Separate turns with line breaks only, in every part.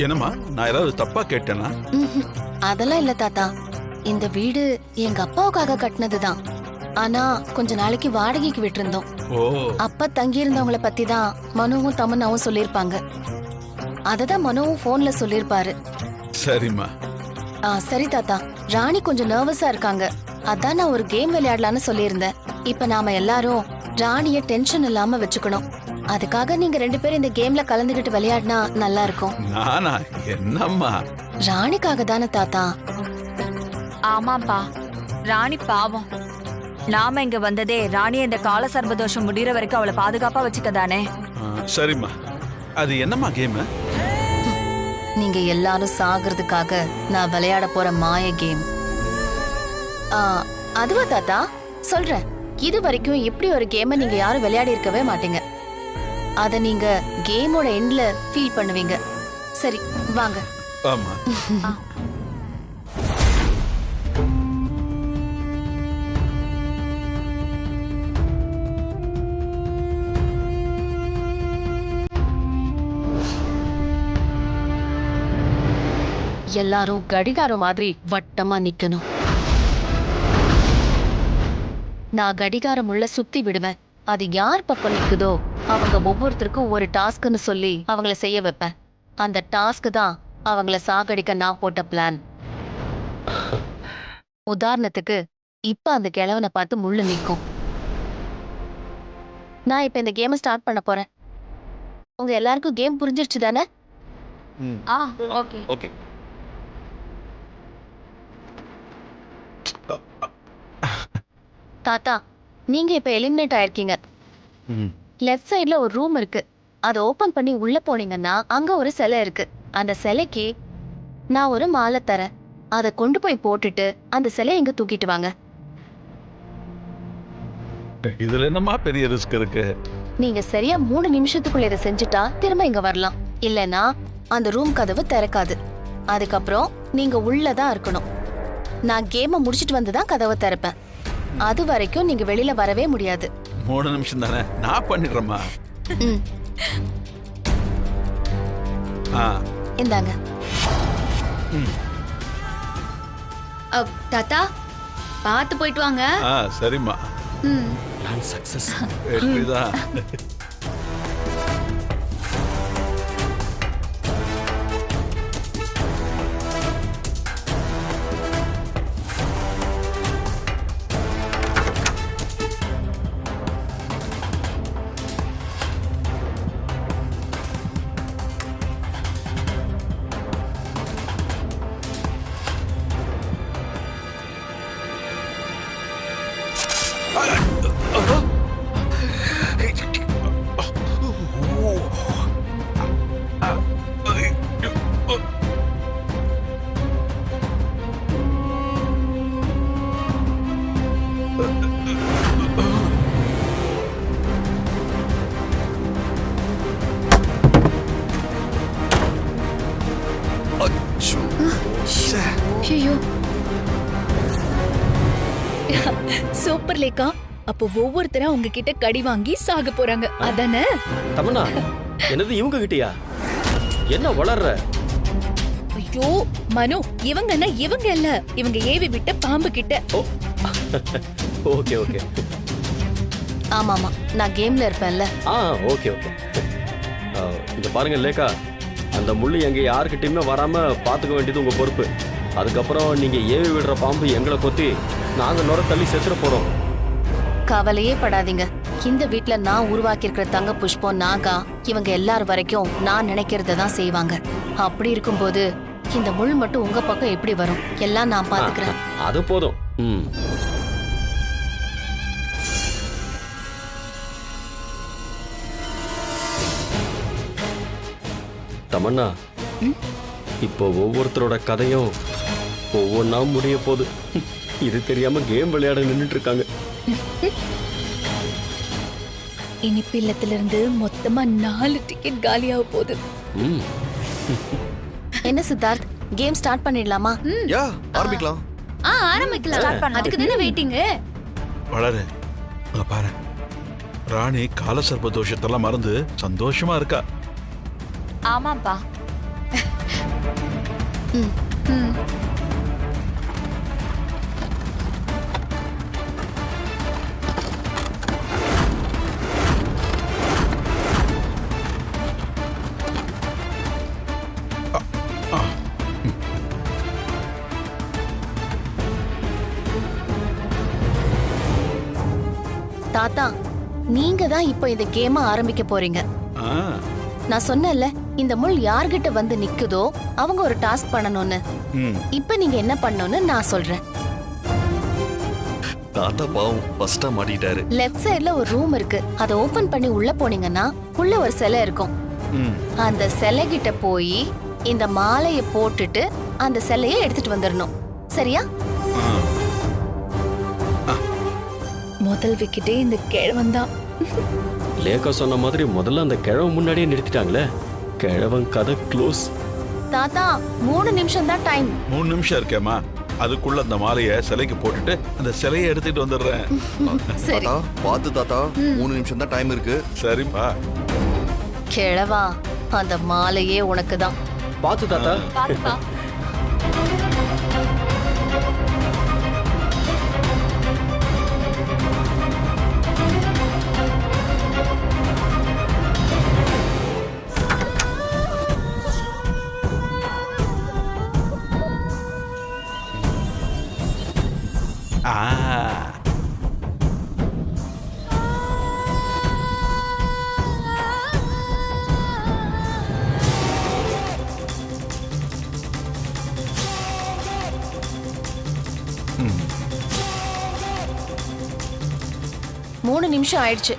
என்னம்மா நான் ஏதாவது தப்பா கேட்டேனா?
அதெல்லாம் இல்ல தாத்தா. இந்த வீடு எங்க அப்பாவுக்காக கட்டினதுதான். ஆனா கொஞ்ச நாளைக்கு வாடகைக்கு விட்டிருந்தோம்.
ஓ,
அப்ப தங்கி இருந்தவங்கள பத்தி தான் மனுவும் தமன்னாவும் சொல்லிருப்பாங்க. அததான் மனுவும் போன்ல சொல்லிருப்பாரு.
சரிம்மா.
சரி தாத்தா, ராணி கொஞ்சம் நர்வஸா இருக்காங்க. அதான் நான் ஒரு கேம் விளையாடலான்னு சொல்லியிருந்தேன். இப்ப நாம எல்லாரும் ராணிய டென்ஷன் இல்லாம வச்சுக்கணும். அதுக்காக நீங்க 2 பேரும் இந்த கேம்ல கலந்துகிட்டு விளையாடினா நல்லா இருக்கும்.
நானா? என்னம்மா?
ராணிக்காக தானே தாத்தா.
ஆமாப்பா, ராணி பாவம். நாம இங்க வந்ததே ராணி இந்த கால சர்வதோஷம் முடிகிற வரைக்கும் அவளை பாதுகாப்பா வச்சுக்க தானே.
சரிம்மா. அது என்னம்மா கேம்?
நீங்க எல்லாரும் சாகிறதுக்காக நான் விளையாட போற மாய கேம். அதுவா தாத்தா? சொல்றேன். இது வரைக்கும் இப்படி ஒரு கேமை நீங்க யாரும் விளையாடி இருக்கவே மாட்டீங்க. அத நீங்க கேமோட எண்ட்ல ஃபீல் பண்ணுவீங்க. சரி வாங்க.
ஆமா.
எல்லாரும் கடிகாரம் மாதிரி வட்டமா நிக்கணும். நான் கடிகாரம் உள்ள சுத்தி விடுவேன். அது யார் பக்கம் நிக்குதோ அவங்க ஒவ்வொருத்தருக்கும் ஒரு டாஸ்க்னு சொல்லி அவங்கள செய்ய வைப்பேன். அந்த டாஸ்க் தான் அவங்கள சாகடிக்க நான் போட்ட பிளான். உதாரணத்துக்கு இப்ப அந்த கிழவனை பார்த்து முள்ளு நிக்கும். நான் இப்ப இந்த கேமை ஸ்டார்ட் பண்ண போறேன். உங்க எல்லாருக்கும் கேம் புரிஞ்சிருச்சு தானே?
Okay
okay.
தாத்தா, நீங்க இப்ப எலிமினேட் ஆயிருக்கீங்க. லெஃப்ட் சைடுல ஒரு ரூம் இருக்கு. அதை ஓபன் பண்ணி உள்ள போனீங்கன்னா அங்க ஒரு சிலை இருக்கு. அந்த சிலைக்கு நான் ஒரு மாலை தரேன். அதை கொண்டு போய் போட்டுட்டு அந்த சிலையை இங்க தூக்கிட்டு வாங்க.
இதுல என்னம்மா பெரிய ரிஸ்க் இருக்கு?
நீங்க சரியா 3 நிமிஷத்துக்குள்ள இதை செஞ்சுட்டா திரும்ப இங்க வரலாம். இல்லனா அந்த ரூம் கதவு திறக்காது. அதுக்கப்புறம் நீங்க உள்ளதான் இருக்கணும். நான் கேமை முடிச்சிட்டு வந்துதான் கதவை திறப்பேன். அது வரைக்கும் நீங்க வெளியில வரவே முடியாது.
3 நிமிஷம் தானே, நான் பண்ணிடுறேம்மா.
இந்தாங்க.
தாத்தா பார்த்து போயிட்டு வாங்க.
சரிம்மா.
Plan success.
எப்படிதான்?
ஐயோ சூப்பர் லேக்கா. அப்போ ஒவ்வொருத்தரா உங்ககிட்ட கடி வாங்கி சாக போறாங்க அதானே?
தமன்னா, என்னது இவங்க கிட்டயா? என்ன வளர்ற?
ஐயோ மனு, இவங்கன்னா இவங்க இல்ல, இவங்க ஏவி விட்ட பாம்பு கிட்ட.
Okay okay.
ஆமாமா, நான் கேம்ல இருப்பேன்ல.
Okay okay. இங்க பாருங்க லேக்கா, அந்த முள்ளு எங்க யாருக்கிட்டையுமே வராம பாத்துக்க வேண்டியது உங்க பொறுப்பு. அதுக்கப்புறம் நீங்க ஏவி விடுற பாம்பு எங்களை கொத்தி நாங்க நுர தள்ளி செத்துற போறோம்.
கவலையே படாதீங்க. இந்த வீட்ல நான் உருவாக்கி இருக்கிற தங்க புஷ்பம், நாகா, இவங்க எல்லாரும் வரைக்கும் நான் நினைக்கிறத தான் செய்வாங்க. அப்படி இருக்கும்போது இந்த முள் மட்டும் உங்க பக்கம் எப்படி வரும்? எல்லாம் நான் பாத்துக்கிறேன்.
அது போதும். தமன்னா, இப்போ ஒவ்வொருத்தரோட கதையும் ஒவ்வொன்னா முடிய போகுது. இது தெரியாம கேம் விளையாட நின்னுட்டு இருக்காங்க.
இனிப்பு இல்லத்திலிருந்து மொத்தமா 4 டிக்கெட் காலியாக போகுது.
என்ன சித்தார்த், கேம் ஸ்டார்ட் பண்ணிடலாமா?
யா, ஆரம்பிக்கலாம்.
ஆரம்பிக்கலாம். அதுக்கு தானே வெயிட்டிங்.
வளரு, அங்க பாரு. ராணி கால சர்ப்ப தோஷத்தெல்லாம் மறந்து சந்தோஷமா இருக்கா.
ஆமாப்பா.
ம்
ம்.
தாத்தா நீங்க தான் இப்போ இந்த கேமை ஆரம்பிக்க போறீங்க.
ஆ,
நான் சொன்னேன்ல இந்த முள் யார்கிட்ட வந்து நிக்குதோ அவங்க ஒரு டாஸ்க் பண்ணணும்னு.
ம்,
இப்போ நீங்க என்ன பண்ணணும்னு நான் சொல்றேன்.
தாத்தா பாவம் ஃபர்ஸ்டா மாட்டிட்டாரு.
லெஃப்ட் சைடுல ஒரு ரூம் இருக்கு. அதை ஓபன் பண்ணி உள்ள போனீங்கன்னா உள்ள ஒரு சிலை இருக்கும்.
ம்.
அந்த சிலை கிட்ட போய் இந்த மாலையை போட்டுட்டு அந்த சிலையை எடுத்துட்டு வந்துடணும். சரியா?
ஆ,
முதல் விக்கெட்டே இந்த கிழவன் தான்.
லேக்கா சொன்ன மாதிரி முதல்ல அந்த கிழவன் முன்னாடியே நிறுத்திட்டாங்களே. கிழவன் கதை க்ளோஸ்.
தாத்தா 3 நிமிஷம் தான் டைம்.
3 நிமிஷம் இருக்கேம்மா. அதுக்குள்ள அந்த மாலையை சிலைக்கு போட்டுட்டு அந்த சிலையை எடுத்துட்டு வந்துடுறேன்.
சரி.
தாத்தா பார்த்து தாத்தா, 3 நிமிஷம் தான் டைம் இருக்கு.
சரிப்பா.
கிழவா அந்த மாலையே உனக்கு தான்.
பார்த்து தாத்தா.
பாத்துப்பா.
ஆ, ம்.
3 நிமிஷம் ஆயிடுச்சு.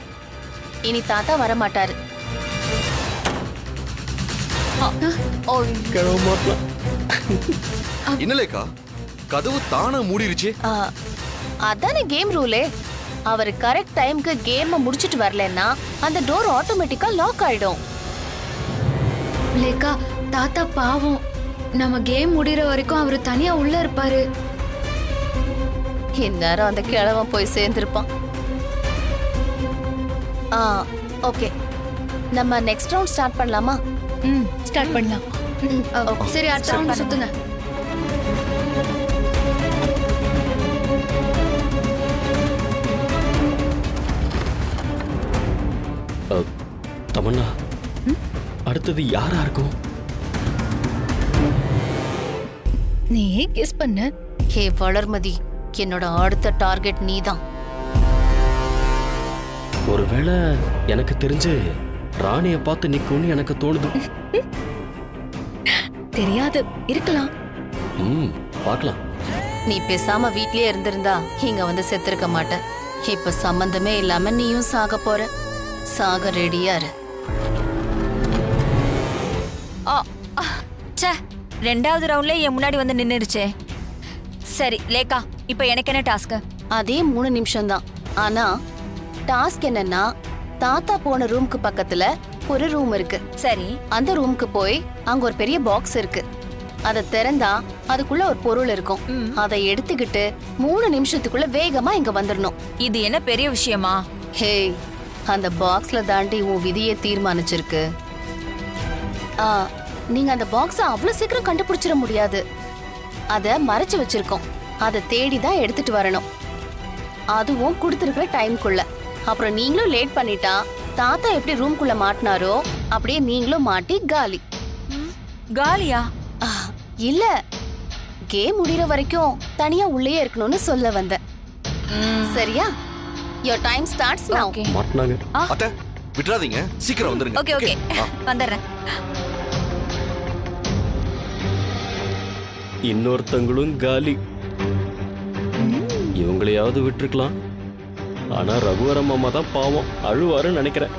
இனி தாத்தா வர மாட்டாரு.
கிழவன் மாட்டலாம்.
என்னலேக்கா கதவு தானா மூடிருச்சு.
ஆ, அதானே கேம் ரூலே. அவர் கரெக்ட் டைம்க்கு கேமை முடிச்சிட்டு வரலன்னா அந்த டோர் ஆட்டோமேட்டிக்கா லாக் ஆயிடும்.
லேக்கா தாத்தா பாவம், நம்ம கேம் முடியற வரைக்கும் அவரு தனியா உள்ள இருப்பாரு.
இந்நேரம் அந்த கிழவன் போய் சேர்ந்திருப்பான். ஆ ஓகே, நம்ம நெக்ஸ்ட் ரவுண்ட் ஸ்டார்ட் பண்ணலாமா?
ம் ஸ்டார்ட் பண்ணலாம்.
சரி, அடுத்த ரவுண்ட் சுத்துங்க.
தமன்னா, அடுத்தது யாரா இருக்கும்?
நீ கெஸ் பண்ணு.
ஹே வளர்மதி, என்னோட அடுத்த டார்கெட் நீதான்.
ஒருவேளை எனக்கு தெரிஞ்சு ராணிய பார்த்து நிக்கும்னு எனக்கு தோணுது.
தெரியாது, இருக்கலாம்.
ம், பார்க்கலாம்.
நீ பேசாம வீட்லயே இருந்திருந்தா இங்க வந்து செத்துருக்க மாட்ட. இப்ப சம்பந்தமே இல்லாம நீயும் சாக போற. சாக ரெடியா இரு.
ச்சே, 2வது ரவுண்ட்ல என் முன்னாடி வந்து நின்னுருச்சே. சரி லேக்கா, இப்போ எனக்கு என்ன டாஸ்க்?
அதே 3 நிமிஷம் தான். ஆனா டாஸ்க் என்னன்னா, தாத்தா போன ரூமுக்கு பக்கத்துல ஒரு ரூம் இருக்கு.
சரி.
அந்த ரூமுக்கு போய் அங்க ஒரு பெரிய பாக்ஸ் இருக்கு. அதை திறந்தா அதுக்குள்ள ஒரு பொருள் இருக்கும். அதை எடுத்துக்கிட்டு 3 நிமிஷத்துக்குள்ள வேகமா இங்க வந்துடணும்.
இது என்ன பெரிய விஷயமா?
ஹே, அந்த பாக்ஸ்ல தாண்டி உன் விதியை தீர்மானிச்சிருக்கு. நீங்க அந்த பாக்ஸ அவ்வளவு சீக்கிரம் கண்டுபிடிச்சிட முடியாது. அத மறைச்சு வச்சிருக்கோம். அதை தேடி தான் எடுத்துட்டு வரணும். அதுவும் கொடுத்துருக்கிற டைம்குள்ள. அப்புறம் நீங்களும் லேட் பண்ணிட்டா தாத்தா எப்படி ரூம்குள்ள மாட்டினாரோ அப்படியே நீங்களும் மாட்டி காலி.
காலியா?
ஆ, இல்ல, கேம் முடிகிற வரைக்கும் தனியா உள்ளே இருக்கணும்னு சொல்ல வந்தேன். சரியா? Your time starts now.
Okay
மாட்டினாங்க.
அத்தை விட்டுறாதீங்க, சீக்கிரம் வந்துருங்க.
ஓகே ஓகே, வந்துடுறேன்.
இன்னொருத்தங்களும் காலி. இவங்களையாவது விட்டுருக்கலாம். ஆனா ரகுவரம் அம்மா தான் பாவம், அழுவாருன்னு நினைக்கிறேன்.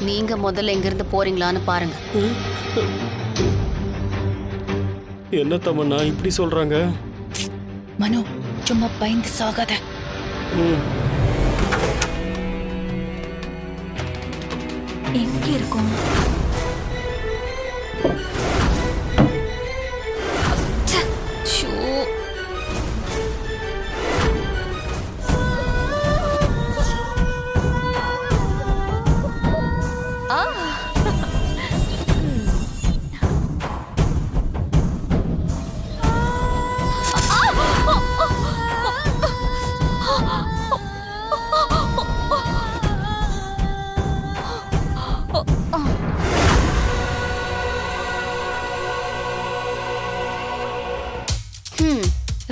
நீங்க முதல்ல எங்க இருந்து போறீங்களான்னு பாருங்க.
என்ன தமன்னா இப்படி சொல்றாங்க?
மனோ, சும்மா பயந்து சாகாத.
ம்,
எங்க இருக்கும்? ச்சே, ஷூ.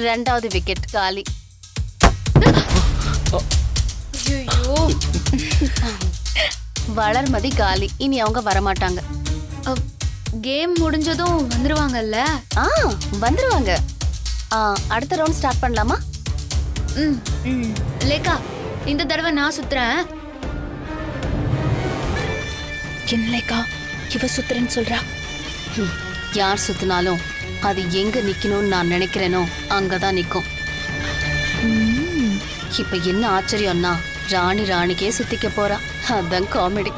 2வது விக்கெட் காலி.
ஐயோ
வளர்மதி காலி. இனி அவங்க வரமாட்டாங்க.
கேம் முடிஞ்சதும் வந்துருவாங்கல்ல?
ஆ வந்துருவாங்க. அடுத்த ரவுண்ட் ஸ்டார்ட் பண்ணலாமா?
லேக்கா இந்த தடவை நான் சுத்துறேன்.
என்ன லேக்கா இவ சுத்துறேன்னு சொல்றா?
யார் சுத்தினாலும் அது எங்க நிக்கணும்னு நான் நினைக்கிறேனோ அங்கதான் நிக்கும். இப்ப என்ன ஆச்சரியம்னா ராணிக்கே சுத்திக்க போறா. அதான் காமெடி.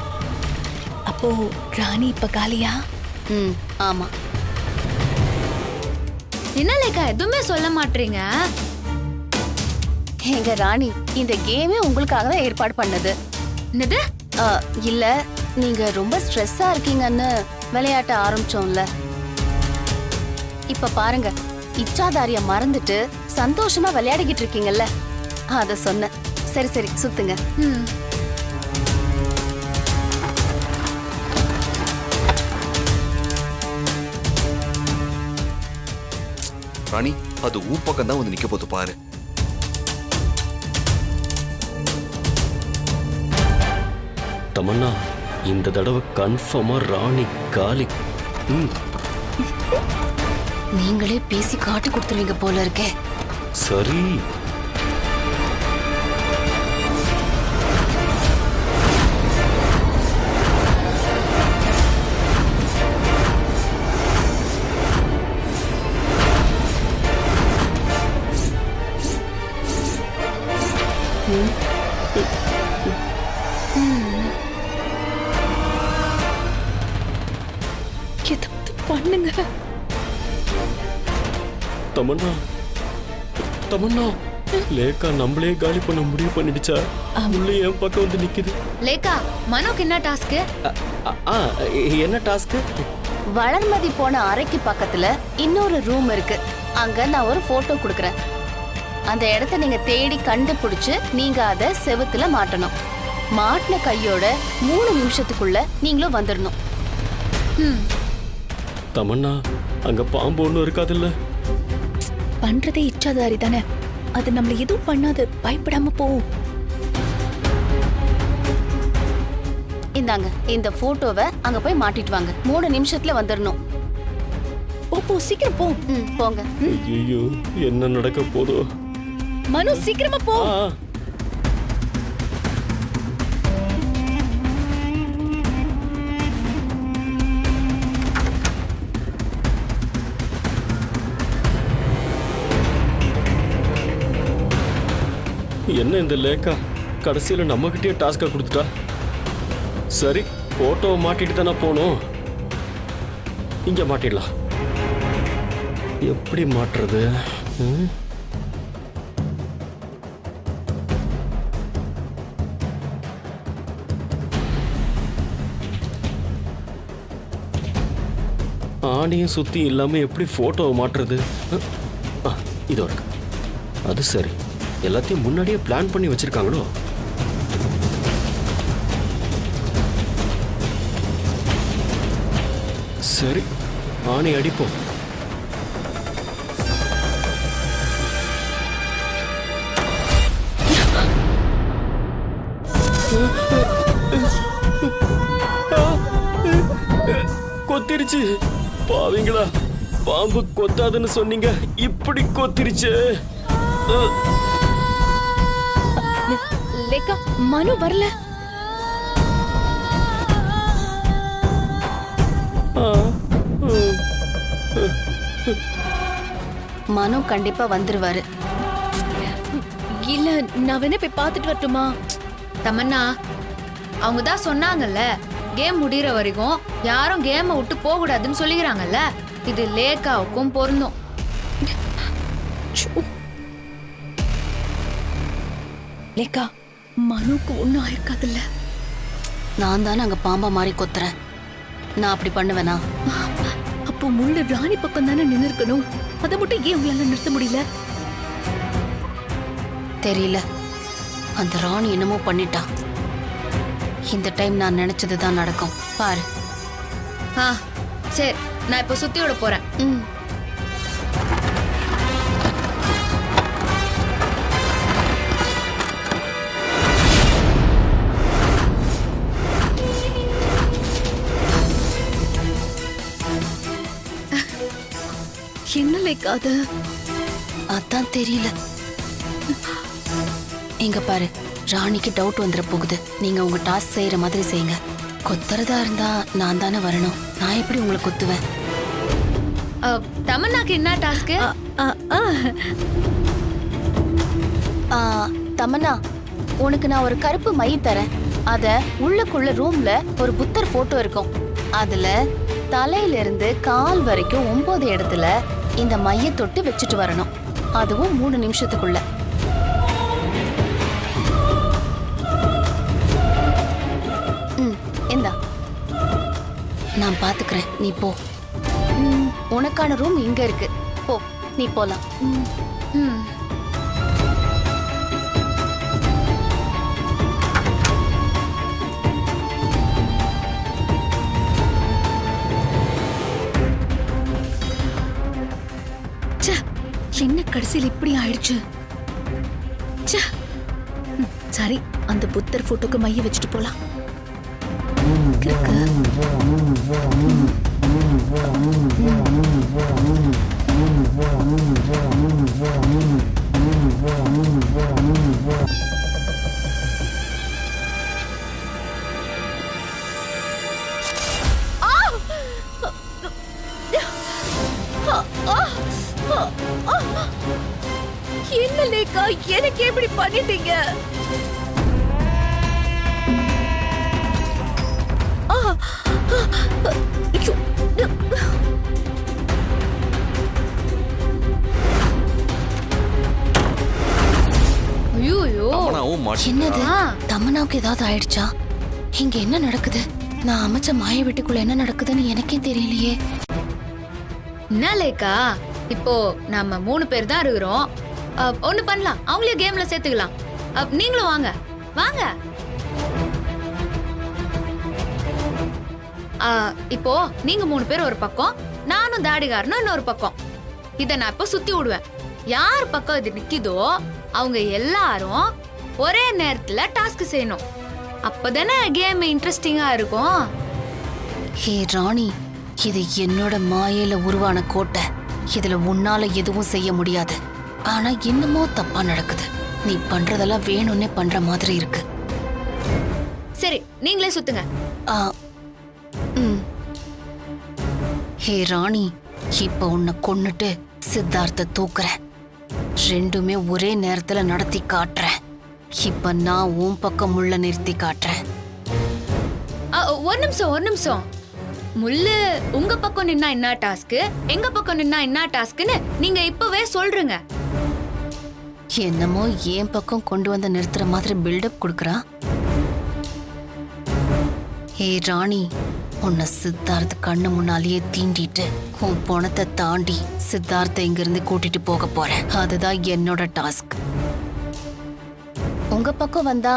அப்போ ராணி இப்ப காலியா?
ஆமா.
என்ன லேக்கா எதுவுமே சொல்ல மாட்டீங்க?
எங்க ராணி இந்த கேமே உங்களுக்காக தான் ஏற்பாடு பண்ணது.
என்னது?
இல்ல நீங்க ரொம்ப ஸ்ட்ரெஸ்ஸா இருக்கீங்கன்னு விளையாட்ட ஆரம்பிச்சோம்ல. இப்ப பாருங்க, இச்சாதாரிய மறந்துட்டு சந்தோஷமா விளையாடிக்கிட்டு இருக்கீங்கல்ல, அத சொன்ன. சரி சரி சுத்துங்க.
ராணி அது உன் பக்கம் தான் வந்து நிக்க போது பாரு.
தமன்னா இந்த தடவை கன்ஃபார்மா ராணி காலி.
நீங்களே பேசி காட்டி கொடுத்துருவீங்க போல இருக்கே.
சரி.
பண்ணுங்க
தமன்னா தமன்னா லேக்கா நம்மளே காலி பண்ண முடிவு பண்ணிடுச்சா? உள்ள என் பக்கம் வந்து நிக்குது.
லேக்கா மனோக்கு என்ன டாஸ்க்?
என்ன டாஸ்க்?
வளர்மதி போன அறைக்கு பக்கத்துல இன்னொரு ரூம் இருக்கு. அங்க நான் ஒரு போட்டோ கொடுக்கறேன். அந்த இடத்த நீங்க தேடி கண்டுபிடிச்சு நீங்க அத செவுத்துல மாட்டணும். மாட்டின கையோட 3 நிமிஷத்துக்குள்ள நீங்களும் வந்துடணும்.
தமன்னா அங்க பாம்பு ஒண்ணும் இருக்காதுல்ல?
பண்றதே இச்சாதாரி தானே, அது நம்மள எதுவும் பண்ணாது. பயப்படாம போ.
இந்தாங்க இந்த போட்டோவை அங்க போய் மாட்டிட்டு வாங்க. 3 நிமிஷத்துல வந்துடணும்.
போ சீக்கிரம் போ.
போங்க.
ஐயோ என்ன நடக்க போதோ?
மனு சீக்கிரமா போ.
என்ன இந்த லேக்கா கடைசியில நம்ம கிட்டே டாஸ்கா கொடுத்துட்டா? சரி போட்டோவை மாட்டிட்டு தானே போனோம். இங்க மாட்டிடலாம். எப்படி மாட்டுறது? ஆணியும் சுத்தி இல்லாம எப்படி போட்டோவை மாட்டுறது? இதோ இருக்கு. அது சரி, எல்லாத்தையும் முன்னாடியே பிளான் பண்ணி வச்சிருக்காங்களோ? சரி ஆணி அடிப்போம். கொத்திருச்சு. பாவீங்களா, பாம்பு கொத்தாதுன்னு சொன்னீங்க, இப்படி கொத்திருச்சு.
லேக்கா மனு வரல.
மனு கண்டிப்பா வந்துருவாரு.
இல்ல நான் வேணா போய் பார்த்துட்டு வரட்டுமா?
தமன்னா அவங்க தான் சொன்னாங்கல்ல, கேம் முடியற வரைக்கும் யாரும் கேமை விட்டு போக கூடாதுன்னு சொல்லிக்கிறாங்கல்ல. இது லேக்காவுக்கும் பொருந்தும்.
லேக்கா மனுக்கு ஒண்ணும் ஆயிருக்காதுல்ல?
நான் தானே அங்க பாம்பா மாதிரி கொத்துறேன். நான் அப்படி பண்ணுவேனா?
அப்போ முள்ள ராணி பக்கம் தானே நின்று இருக்கணும். அதை மட்டும் ஏன் உங்களால நிறுத்த முடியல?
தெரியல, அந்த ராணி என்னமோ பண்ணிட்டா. இந்த டைம் நான் நினைச்சதுதான் நடக்கும் பாரு.
சரி நான் இப்ப சுத்தி விட போறேன்.
என்ன லேக்கா அது?
அதான் தெரியல. இங்க பாரு, ராணிக்கு டவுட் வந்துட போகுது. நீங்க உங்க டாஸ்க் செய்யற மாதிரி செய்யுங்க. கொத்துறதா இருந்தா நான் தானே வரணும். நான் எப்படி உங்களை கொத்துவேன்?
தமன்னாக்கு என்ன டாஸ்க்?
தமன்னா, உனக்கு நான் ஒரு கருப்பு மை தரேன். அத உள்ளுக்குள்ள ரூம்ல ஒரு புத்தர் போட்டோ இருக்கும். அதுல தலையில இருந்து கால் வரைக்கும் 9 இடத்துல இந்த மைய தொட்டு வச்சுட்டு வரணும். அதுவும் 3 நிமிஷத்துக்குள்ள. இந்தா, நான் பாத்துக்கிறேன், நீ போ. உனக்கான ரூம் இங்க இருக்கு. போ, நீ போலாம்.
என்ன கடைசியில் இப்படி ஆயிடுச்சு? சரி, அந்த புத்தர் போட்டோக்கு மைய வச்சுட்டு போலாம். என்ன லேக்கா, எனக்கு எப்படி பண்ணிட்டீங்க?
என்னது? தமன்னாவுக்கு ஏதாவது ஆயிடுச்சா? இங்க என்ன நடக்குது? நான் அமைச்ச மாய வீட்டுக்குள்ள என்ன நடக்குதுன்னு எனக்கே தெரியலையே.
என்ன லேக்கா, இப்போ நம்ம 3 பேர் தான் இருக்கிறோம். ஒண்ணு பண்ணலாம், அவங்களையும் கேம்ல சேர்த்துக்கலாம். நீங்களும் வாங்க வாங்க. இப்போ நீங்க 3 பேர் ஒரு பக்கம், நானும் தாடிகாரனும் இன்னொரு பக்கம். இத நான் இப்போ சுத்தி விடுவேன். யார் பக்கம் இது நிக்குதோ அவங்க எல்லாரும் ஒரே நேரத்துல டாஸ்க் செய்யணும். அப்பதானே கேம் இன்ட்ரெஸ்டிங்கா இருக்கும்.
ஹே ராணி, இது என்னோட மாயையில உருவான கோட்டை. இதுல உன்னால எதுவும் செய்ய முடியாது. ஆனா என்னமோ தப்பா நடக்குது. நீ பண்றதெல்லாம் வேணும்னே பண்ற மாதிரி இருக்கு.
சரி, நீங்களே சுத்துங்க.
ஹே ராணி, இப்ப உன்னை கொன்னுட்டு சித்தார்த்த தூக்குறேன். ரெண்டுமே ஒரே நேரத்துல நடத்தி காட்டுறேன். இப்ப நான் உன் பக்கம் முள்ள நிறுத்தி காட்டுறேன்.
ஒரு நிமிஷம். முள்ளு உங்க பக்கம் நின்னா என்ன டாஸ்க், எங்க பக்கம் நின்னா என்ன டாஸ்க்னு நீங்க இப்பவே சொல்றீங்க.
என்னமோ என் பக்கம் கொண்டு வந்து நிறுத்துற மாதிரி பில்டப் கொடுக்கறா. ஹே ராணி, உன்னை சித்தார்த்த கண்ணு முன்னாலேயே தீண்டிட்டு உன் பணத்தை தாண்டி சித்தார்த்த இங்கிருந்து கூட்டிட்டு போக போறேன். அதுதான் என்னோட டாஸ்க். உங்க பக்கம் வந்தா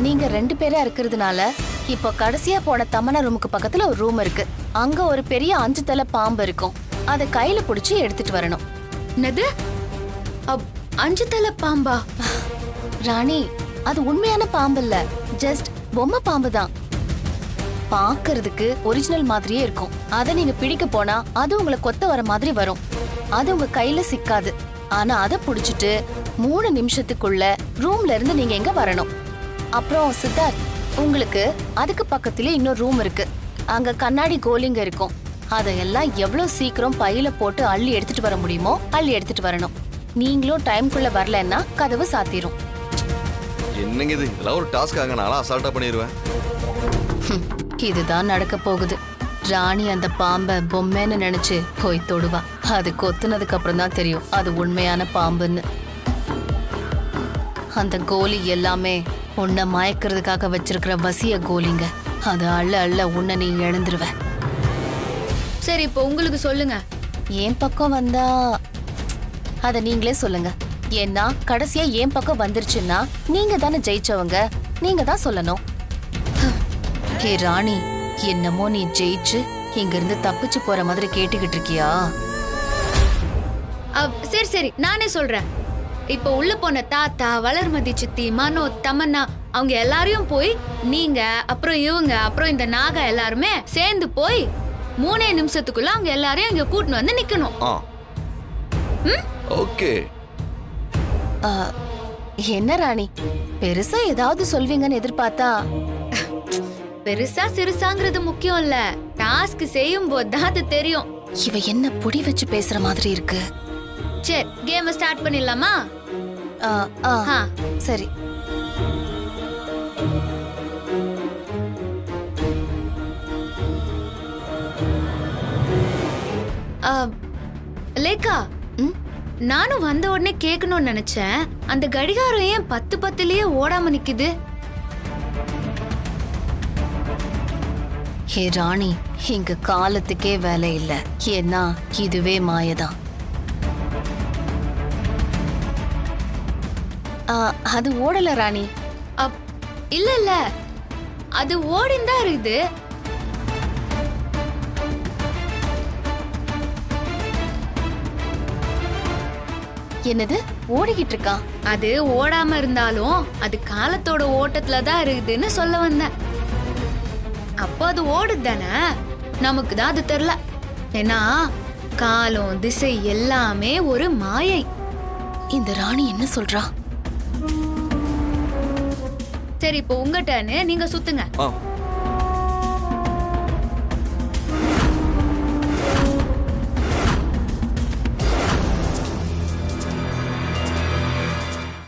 நீங்க 2 பேரா இருக்கிறதுனால இப்போ கடைசியா போன தமன்னா ரூமுக்கு பக்கத்துல ஒரு ரூம் இருக்கு. அங்க ஒரு பெரிய 5 தலை பாம்பு இருக்கும். அதை கையில புடிச்சு எடுத்துட்டு வரணும்.
என்னது? 5 தலை பாம்பா?
ராணி, அது உண்மையான பாம்பு இல்ல, ஜஸ்ட் பொம்மை பாம்பு தான். பாக்குறதுக்கு ஒரிஜினல் மாதிரியே இருக்கும். அதை நீங்க பிடிக்க போனா அது உங்களை கொத்த வர மாதிரி வரும். அது உங்க கையில சிக்காது. ஆனா அதை புடிச்சிட்டு 3 நிமிஷத்துக்குள்ள ரூம்ல இருந்து நீங்க எங்க வரணும். அப்புறம் சித்தார்த், உங்களுக்கு அதுக்கு பக்கத்துல இன்னொரு ரூம் இருக்கு. அங்க கண்ணாடி கோலிங்க இருக்கும். அதையெல்லாம் எவ்வளவு சீக்கிரம் பையில போட்டு அள்ளி எடுத்துட்டு வர முடியுமோ அள்ளி எடுத்துட்டு வரணும். நீங்களும் டைம்குள்ள வரலன்னா கதவு சாத்திரும்.
என்னங்க இது? இதெல்லாம் ஒரு டாஸ்க் ஆக நாளா அசால்ட்டா பண்ணிடுவேன்.
இதுதான் நடக்க போகுது. ராணி அந்த பாம்பை பொம்மைன்னு நினைச்சு போய் தொடுவா. அது கொத்துனதுக்கு அப்புறம் தான் தெரியும் அது உண்மையான பாம்புன்னு. அந்த கோலி எல்லாமே உன்னை மயக்கிறதுக்காக வச்சிருக்கிற வசிய கோலிங்க. அது அள்ள அள்ள உன்னை நீ இழந்துருவ.
சரி, இப்போ உங்களுக்கு சொல்லுங்க.
என் பக்கம் வந்தா அத நீங்களே சொல்லுங்க. ஏன்னா கடைசியா என் பக்கம் வந்துருச்சுன்னா நீங்க தானே ஜெயிச்சவங்க. நீங்க தான் சொல்லணும். ஹே ராணி, என்னமோ நீ ஜெயிச்சு இங்க இருந்து தப்பிச்சு போற மாதிரி கேட்டுக்கிட்டு இருக்கியா?
சரி, நானே சொல்றேன். இப்போ உள்ள போன தாத்தா, வளர்மதி சித்தி, மனோ, தமன்னா அவங்க எல்லாரையும் போய் நீங்க, அப்புறம் இவங்க, அப்புறம் இந்த நாகா எல்லாருமே சேர்ந்து போய் 3 நிமிஷத்துக்குள்ள அவங்க எல்லாரையும் இங்க கூட்டின்னு வந்து நிக்கணும்.
ஓகே.
ஆ, என்ன ராணி பெருசா ஏதாவது சொல்வீங்கன்னு எதிர்பார்த்தா
பெருசா சிறுசாங்கிறது முக்கியம் இல்ல, டாஸ்க் செய்யும் போது தான் அது தெரியும்.
இவ என்ன பொடி வச்சு பேசுற மாதிரி இருக்கு.
சரி, கேம் ஸ்டார்ட் பண்ணிடலாமா?
ஆ, ஆ,
ஆ.
சரி.
லேக்கா,
ம்?
நானும் வந்த உடனே கேட்கணும்னு நினைச்சேன், அந்த கடிகாரம் ஏன் 10:10லயே ஓடாம நிக்குது?
ஹே ராணி, இங்க காலத்துக்கே வேலை இல்ல. ஏன்னா இதுவே மாயதான். அது ஓடல ராணி.
இல்ல இல்ல, அது ஓடிந்தா இருக்குது.
என்னது ஓடிக்கிட்டு இருக்கா?
அது ஓடாம இருந்தாலும் அது காலத்தோட ஓட்டத்துல தான் இருக்குதுன்னு சொல்ல வந்தேன். அப்போ அது ஓடுது தானே, நமக்கு தான் அது தெரியல. ஏன்னா காலம் திசை எல்லாமே ஒரு மாயை.
இந்த ராணி என்ன சொல்றா?
சரி, இப்போ உங்க டர்னு, நீங்க சுத்துங்க.
ஆ